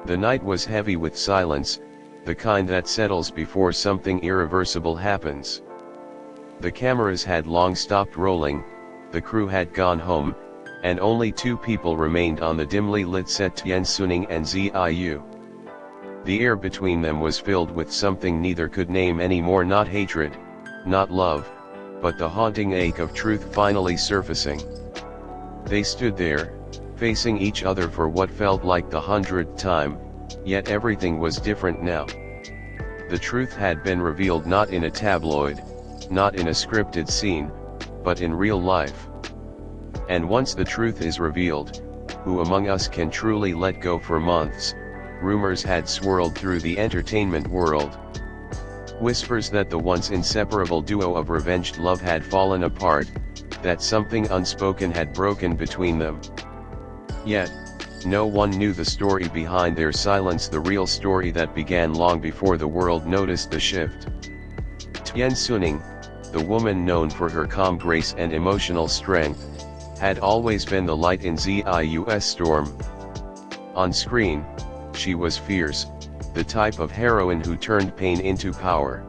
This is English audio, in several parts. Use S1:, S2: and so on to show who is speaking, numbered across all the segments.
S1: The night was heavy with silence, the kind that settles before something irreversible happens. The cameras had long stopped rolling, the crew had gone home, and only two people remained on the dimly lit set: Tian Xuning and Ziyu. The air between them was filled with something neither could name anymore, not hatred, not love, but the haunting ache of truth finally surfacing. They stood there, facing each other for what felt like the 100th time, yet everything was different now. The truth had been revealed not in a tabloid, not in a scripted scene, but in real life. And once the truth is revealed, who among us can truly let go? For months, rumors had swirled through the entertainment world. Whispers that the once inseparable duo of revenged love had fallen apart, that something unspoken had broken between them. Yet, no one knew the story behind their silence, the real story that began long before the world noticed the shift. Tian Xuning, the woman known for her calm grace and emotional strength, had always been the light in Ziyu's storm. On screen, she was fierce, the type of heroine who turned pain into power.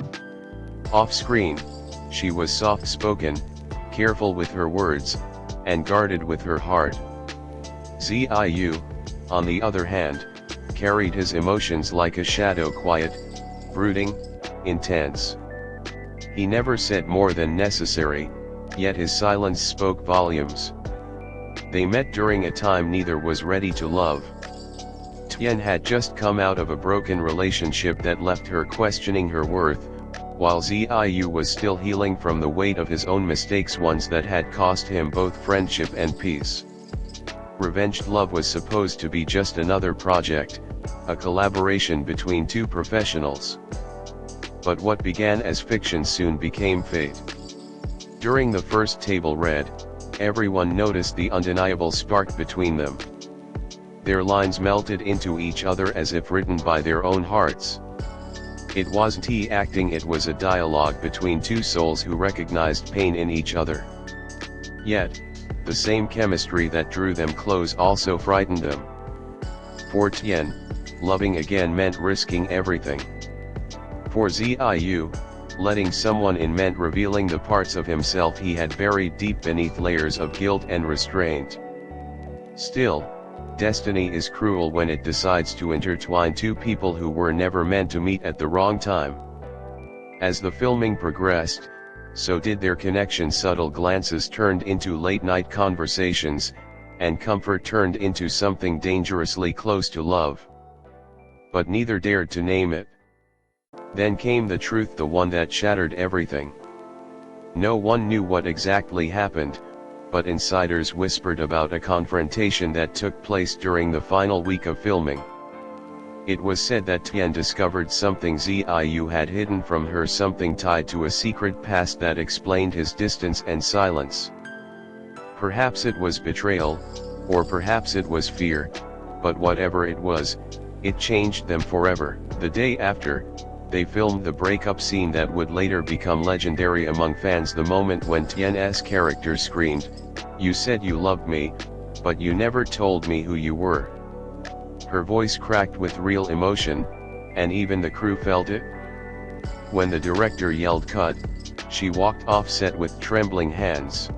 S1: Off screen, she was soft-spoken, careful with her words, and guarded with her heart. Ziyu, on the other hand, carried his emotions like a shadow, quiet, brooding, intense. He never said more than necessary, yet his silence spoke volumes. They met during a time neither was ready to love. Tian had just come out of a broken relationship that left her questioning her worth, while Ziyu was still healing from the weight of his own mistakes, ones that had cost him both friendship and peace. Revenged love was supposed to be just another project, a collaboration between two professionals. But what began as fiction soon became fate. During the first table read, everyone noticed the undeniable spark between them. Their lines melted into each other as if written by their own hearts. It wasn't acting, it was a dialogue between two souls who recognized pain in each other. Yet, the same chemistry that drew them close also frightened them. For Tian, loving again meant risking everything. For Ziyu, letting someone in meant revealing the parts of himself he had buried deep beneath layers of guilt and restraint. Still, destiny is cruel when it decides to intertwine two people who were never meant to meet at the wrong time. As the filming progressed, so did their connection. Subtle glances turned into late-night conversations, and comfort turned into something dangerously close to love. But neither dared to name it. Then came the truth, the one that shattered everything. No one knew what exactly happened, but insiders whispered about a confrontation that took place during the final week of filming. It was said that Tian discovered something Ziyu had hidden from her, something tied to a secret past that explained his distance and silence. Perhaps it was betrayal, or perhaps it was fear, but whatever it was, it changed them forever. The day after, they filmed the breakup scene that would later become legendary among fans, the moment when Tian's character screamed, "You said you loved me, but you never told me who you were." Her voice cracked with real emotion, and even the crew felt it. When the director yelled cut, she walked off set with trembling hands.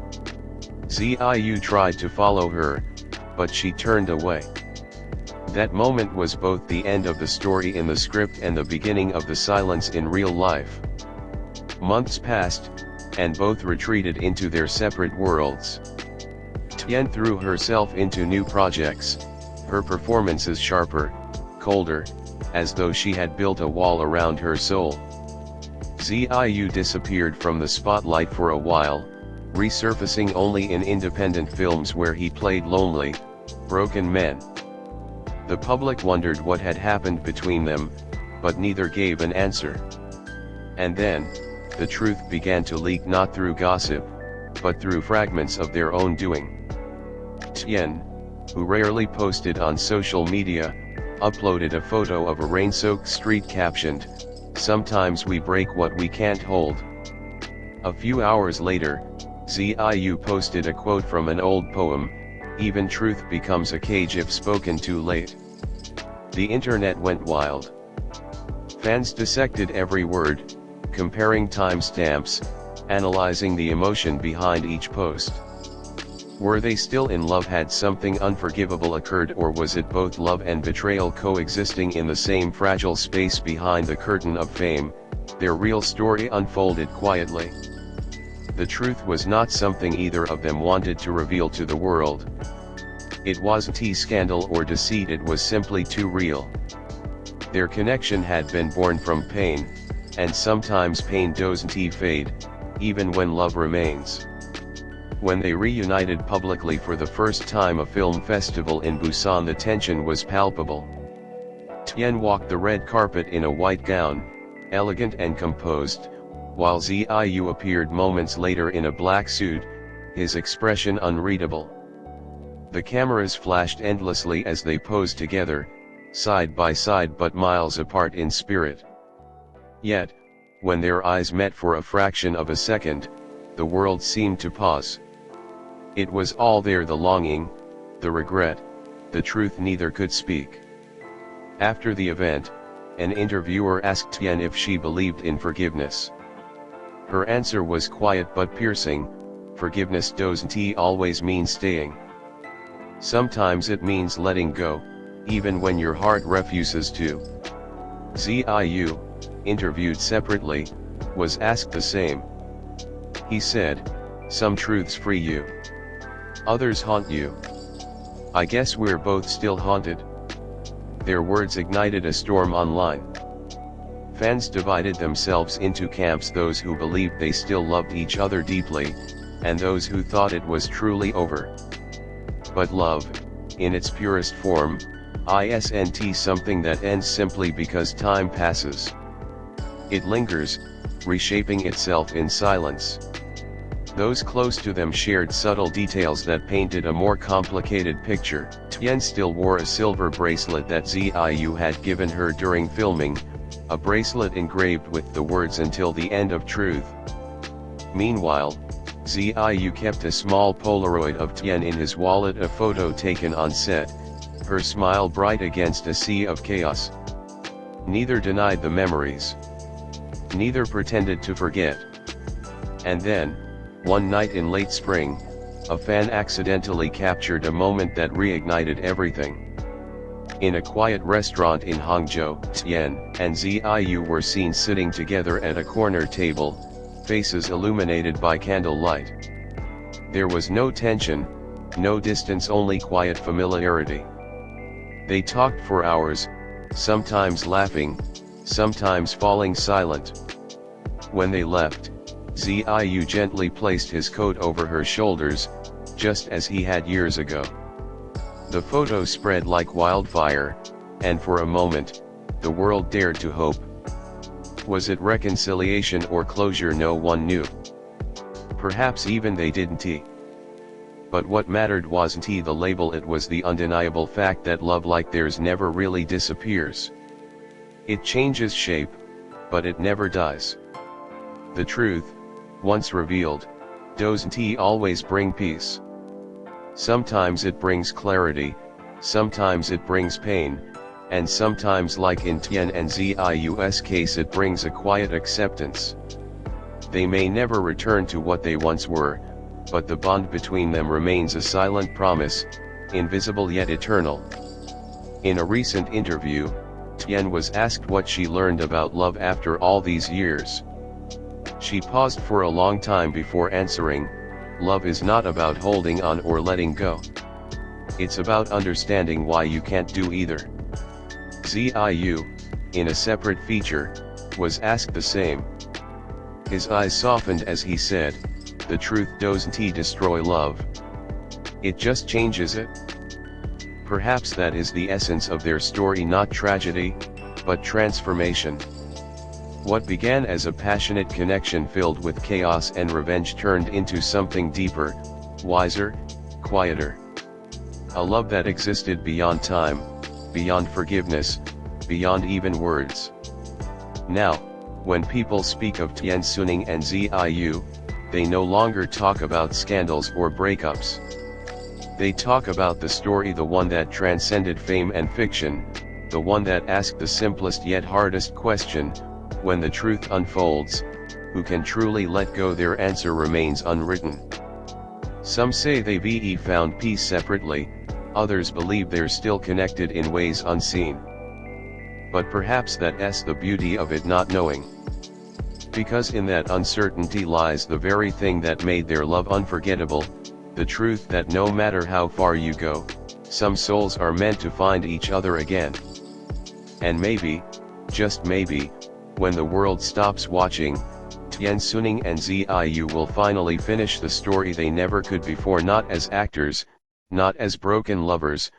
S1: Ziyu tried to follow her, but she turned away. That moment was both the end of the story in the script and the beginning of the silence in real life. Months passed, and both retreated into their separate worlds. Tian threw herself into new projects, her performances sharper, colder, as though she had built a wall around her soul. Ziyu disappeared from the spotlight for a while, resurfacing only in independent films where he played lonely, broken men. The public wondered what had happened between them, but neither gave an answer. And then, the truth began to leak, not through gossip, but through fragments of their own doing. Tian, who rarely posted on social media, uploaded a photo of a rain-soaked street captioned, "Sometimes we break what we can't hold." A few hours later, Ziyu posted a quote from an old poem, "Even truth becomes a cage if spoken too late." The internet went wild. Fans dissected every word, comparing timestamps, analyzing the emotion behind each post. Were they still in love? Had something unforgivable occurred, or was it both love and betrayal coexisting in the same fragile space behind the curtain of fame? Their real story unfolded quietly. The truth was not something either of them wanted to reveal to the world. It wasn't scandal or deceit, it was simply too real. Their connection had been born from pain, and sometimes pain doesn't fade, even when love remains. When they reunited publicly for the first time at a film festival in Busan, the tension was palpable. Tian walked the red carpet in a white gown, elegant and composed, while Ziyu appeared moments later in a black suit, his expression unreadable. The cameras flashed endlessly as they posed together, side by side but miles apart in spirit. Yet, when their eyes met for a fraction of a second, the world seemed to pause. It was all there: the longing, the regret, the truth neither could speak. After the event, an interviewer asked Tian if she believed in forgiveness. Her answer was quiet but piercing: forgiveness doesn't always mean staying. Sometimes it means letting go, even when your heart refuses to. Ziyu, interviewed separately, was asked the same. He said, "Some truths free you. Others haunt you. I guess we're both still haunted." Their words ignited a storm online. Fans divided themselves into camps: those who believed they still loved each other deeply, and those who thought it was truly over. But love, in its purest form, isn't something that ends simply because time passes. It lingers, reshaping itself in silence. Those close to them shared subtle details that painted a more complicated picture. Tian still wore a silver bracelet that Ziyu had given her during filming, a bracelet engraved with the words "Until the End of Truth." Meanwhile, Ziyu kept a small Polaroid of Tian in his wallet, a photo taken on set, her smile bright against a sea of chaos. Neither denied the memories. Neither pretended to forget. And then, one night in late spring, a fan accidentally captured a moment that reignited everything. In a quiet restaurant in Hangzhou, Tian and Ziyu were seen sitting together at a corner table, faces illuminated by candlelight. There was no tension, no distance, only quiet familiarity. They talked for hours, sometimes laughing, sometimes falling silent. When they left, Ziyu gently placed his coat over her shoulders, just as he had years ago. The photo spread like wildfire, and for a moment, the world dared to hope. Was it reconciliation or closure? No one knew. Perhaps even they didn't. But what mattered wasn't the label, it was the undeniable fact that love like theirs never really disappears. It changes shape, but it never dies. The truth, once revealed, doesn't always bring peace. Sometimes it brings clarity, sometimes it brings pain, and sometimes, like in Tian and Ziyu's case, it brings a quiet acceptance. They may never return to what they once were, but the bond between them remains a silent promise, invisible yet eternal. In a recent interview, Tian was asked what she learned about love after all these years. She paused for a long time before answering, "Love is not about holding on or letting go. It's about understanding why you can't do either." Ziyu, in a separate feature, was asked the same. His eyes softened as he said, "The truth doesn't destroy love. It just changes it." Perhaps that is the essence of their story, not tragedy, but transformation. What began as a passionate connection filled with chaos and revenge turned into something deeper, wiser, quieter. A love that existed beyond time, beyond forgiveness, beyond even words. Now, when people speak of Tian Xuning and Ziyu, they no longer talk about scandals or breakups. They talk about the story, the one that transcended fame and fiction, the one that asks the simplest yet hardest question: when the truth unfolds, who can truly let go? Their answer remains unwritten. Some say they've found peace separately, others believe they're still connected in ways unseen. But perhaps that's the beauty of it, not knowing. Because in that uncertainty lies the very thing that made their love unforgettable, the truth that no matter how far you go, some souls are meant to find each other again. And maybe, just maybe, when the world stops watching, Tian Xuning and Ziyu will finally finish the story they never could before, not as actors, not as broken lovers,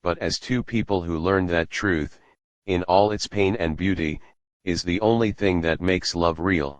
S1: but as two people who learned that truth, in all its pain and beauty, is the only thing that makes love real.